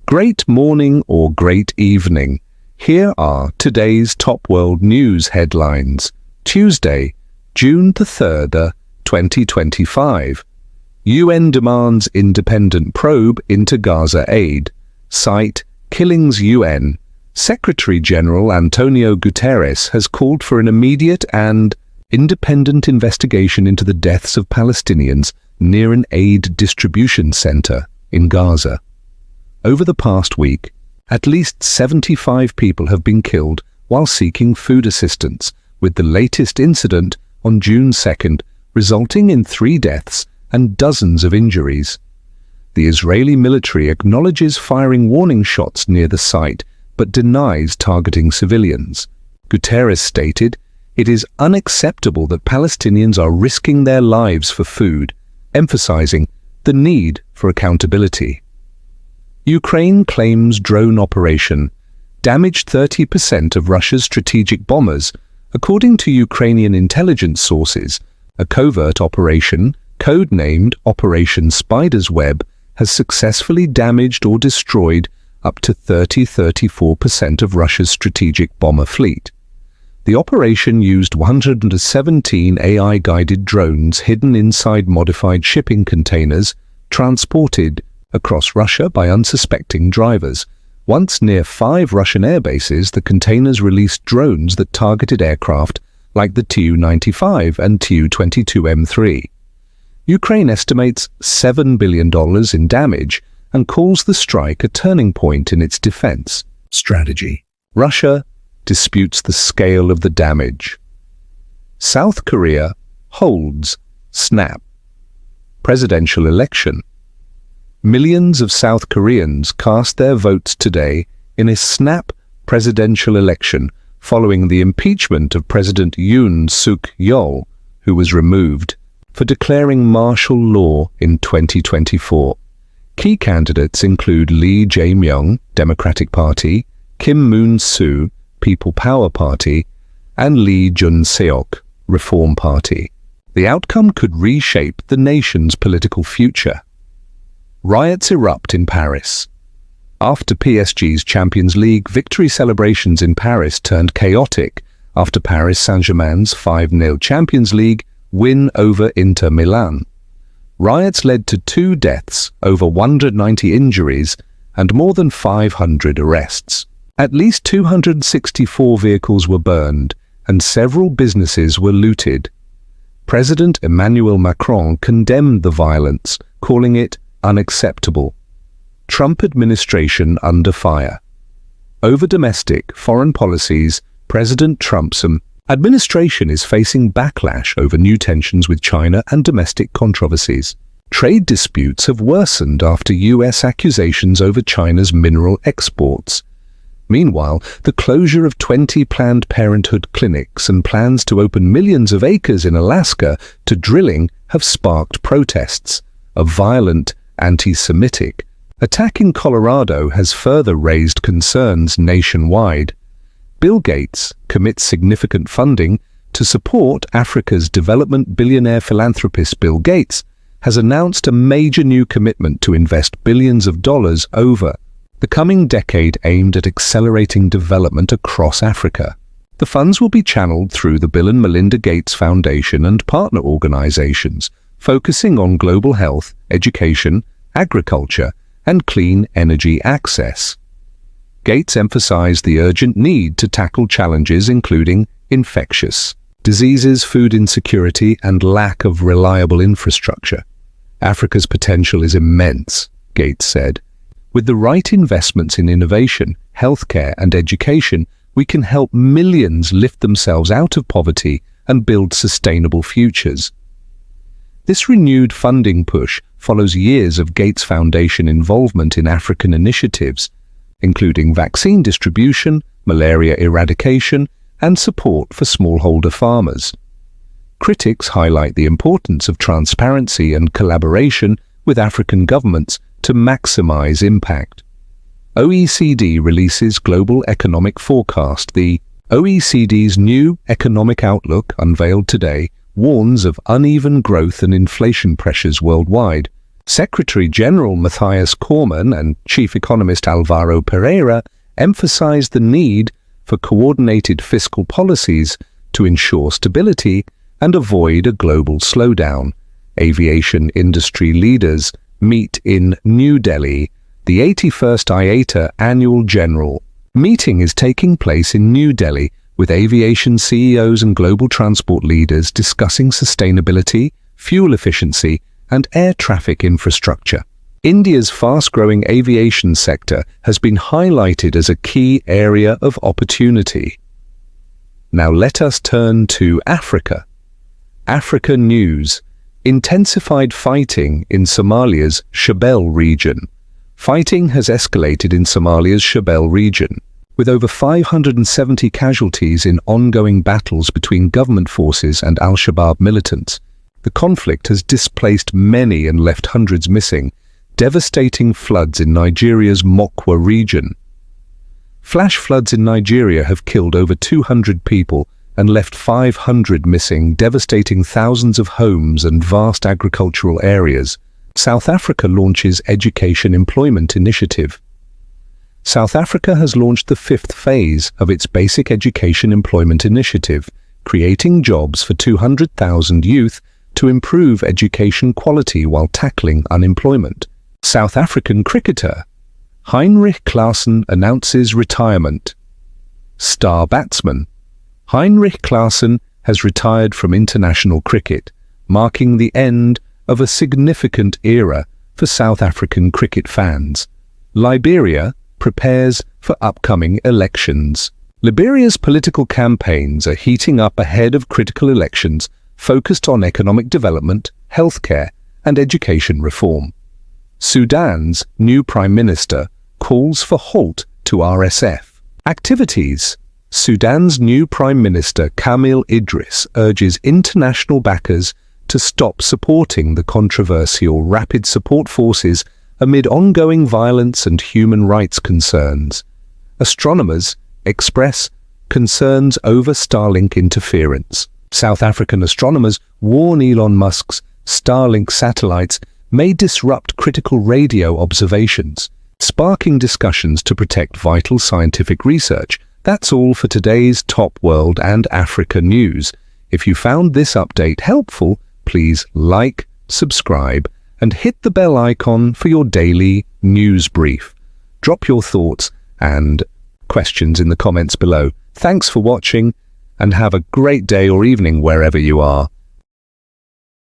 Great morning or great evening. Here are today's top world news headlines. Tuesday, June the 3rd, 2025. UN demands independent probe into Gaza aid. Site, Killings UN. Secretary-General Antonio Guterres has called for an immediate and independent investigation into the deaths of Palestinians near an aid distribution center in Gaza. Over the past week, at least 75 people have been killed while seeking food assistance, with the latest incident on June 2nd resulting in 3 deaths and dozens of injuries. The Israeli military acknowledges firing warning shots near the site but denies targeting civilians. Guterres stated, "It is unacceptable that Palestinians are risking their lives for food," emphasizing the need for accountability. Ukraine claims drone operation damaged 30% of Russia's strategic bombers. According to Ukrainian intelligence sources, a covert operation, codenamed Operation Spider's Web, has successfully damaged or destroyed up to 34% of Russia's strategic bomber fleet. The operation used 117 AI-guided drones hidden inside modified shipping containers, transported across Russia by unsuspecting drivers. Once near 5 Russian air bases, the containers released drones that targeted aircraft like the Tu-95 and Tu-22M3. Ukraine estimates $7 billion in damage and calls the strike a turning point in its defense strategy. Russia disputes the scale of the damage. South Korea holds snap presidential election. Millions of South Koreans cast their votes today in a snap presidential election following the impeachment of President Yoon Suk-yeol, who was removed for declaring martial law in 2024. Key candidates include Lee Jae-myung, Democratic Party, Kim Moon-soo, People Power Party, and Lee Jun-seok, Reform Party. The outcome could reshape the nation's political future. Riots erupt in Paris. After PSG's Champions League victory celebrations in Paris turned chaotic after Paris Saint-Germain's 5-0 Champions League win over Inter Milan. Riots led to 2 deaths, over 190 injuries, and more than 500 arrests. At least 264 vehicles were burned, and several businesses were looted. President Emmanuel Macron condemned the violence, calling it unacceptable. Trump administration under fire. Over domestic foreign policies, President Trump's administration is facing backlash over new tensions with China and domestic controversies. Trade disputes have worsened after U.S. accusations over China's mineral exports. Meanwhile, the closure of 20 Planned Parenthood clinics and plans to open millions of acres in Alaska to drilling have sparked protests. A violent anti-Semitic attack in Colorado has further raised concerns nationwide. Bill Gates commits significant funding to support Africa's development. Billionaire philanthropist Bill Gates has announced a major new commitment to invest billions of dollars over the coming decade aimed at accelerating development across Africa. The funds will be channeled through the Bill and Melinda Gates Foundation and partner organizations, focusing on global health, education, agriculture, and clean energy access. Gates emphasized the urgent need to tackle challenges including infectious diseases, food insecurity, and lack of reliable infrastructure. Africa's potential is immense, Gates said. With the right investments in innovation, healthcare, and education, we can help millions lift themselves out of poverty and build sustainable futures. This renewed funding push follows years of Gates Foundation involvement in African initiatives, including vaccine distribution, malaria eradication, and support for smallholder farmers. Critics highlight the importance of transparency and collaboration with African governments to maximize impact. OECD releases Global Economic Forecast. The OECD's new economic outlook, unveiled today, warns of uneven growth and inflation pressures worldwide, Secretary-General Matthias Cormann and Chief Economist Alvaro Pereira emphasized the need for coordinated fiscal policies to ensure stability and avoid a global slowdown. Aviation industry leaders meet in New Delhi. The 81st IATA Annual General Meeting is taking place in New Delhi, with aviation CEOs and global transport leaders discussing sustainability, fuel efficiency, and air traffic infrastructure. India's fast-growing aviation sector has been highlighted as a key area of opportunity. Now let us turn to Africa. Africa news. Intensified fighting in Somalia's Shabelle region. Fighting has escalated in Somalia's Shabelle region, with over 570 casualties in ongoing battles between government forces and Al-Shabaab militants. The conflict has displaced many and left hundreds missing. Devastating floods in Nigeria's Mokwa region. Flash floods in Nigeria have killed over 200 people and left 500 missing, devastating thousands of homes and vast agricultural areas. South Africa launches Education Employment Initiative. South Africa has launched the 5th phase of its Basic Education Employment Initiative, creating jobs for 200,000 youth to improve education quality while tackling unemployment. South African cricketer Heinrich Klaasen announces retirement. Star batsman Heinrich Klaasen has retired from international cricket, marking the end of a significant era for South African cricket fans. Liberia prepares for upcoming elections. Liberia's political campaigns are heating up ahead of critical elections focused on economic development, healthcare, and education reform. Sudan's new Prime Minister calls for halt to RSF activities. Sudan's new Prime Minister Kamil Idris urges international backers to stop supporting the controversial Rapid Support Forces amid ongoing violence and human rights concerns. Astronomers express concerns over Starlink interference. South African astronomers warn Elon Musk's Starlink satellites may disrupt critical radio observations, sparking discussions to protect vital scientific research. That's all for today's Top World and Africa news. If you found this update helpful, please like, subscribe, and hit the bell icon for your daily news brief. Drop your thoughts and questions in the comments below. Thanks for watching, and have a great day or evening wherever you are.